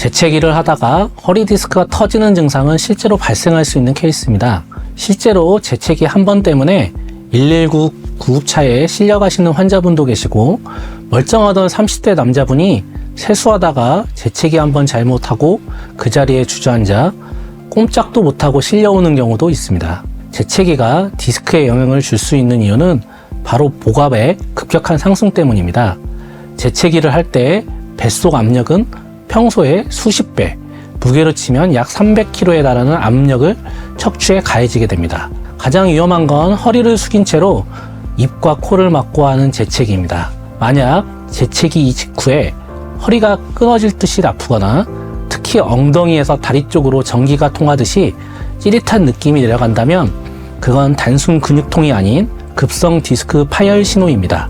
재채기를 하다가 허리 디스크가 터지는 증상은 실제로 발생할 수 있는 케이스입니다. 실제로 재채기 한 번 때문에 119 구급차에 실려가시는 환자분도 계시고, 멀쩡하던 30대 남자분이 세수하다가 재채기 한 번 잘못하고 그 자리에 주저앉아 꼼짝도 못하고 실려오는 경우도 있습니다. 재채기가 디스크에 영향을 줄 수 있는 이유는 바로 복압의 급격한 상승 때문입니다. 재채기를 할 때 뱃속 압력은 평소에 수십 배, 무게로 치면 약 300kg에 달하는 압력을 척추에 가해지게 됩니다. 가장 위험한 건 허리를 숙인 채로 입과 코를 막고 하는 재채기입니다. 만약 재채기 직후에 허리가 끊어질 듯이 아프거나 특히 엉덩이에서 다리 쪽으로 전기가 통하듯이 찌릿한 느낌이 내려간다면 그건 단순 근육통이 아닌 급성 디스크 파열 신호입니다.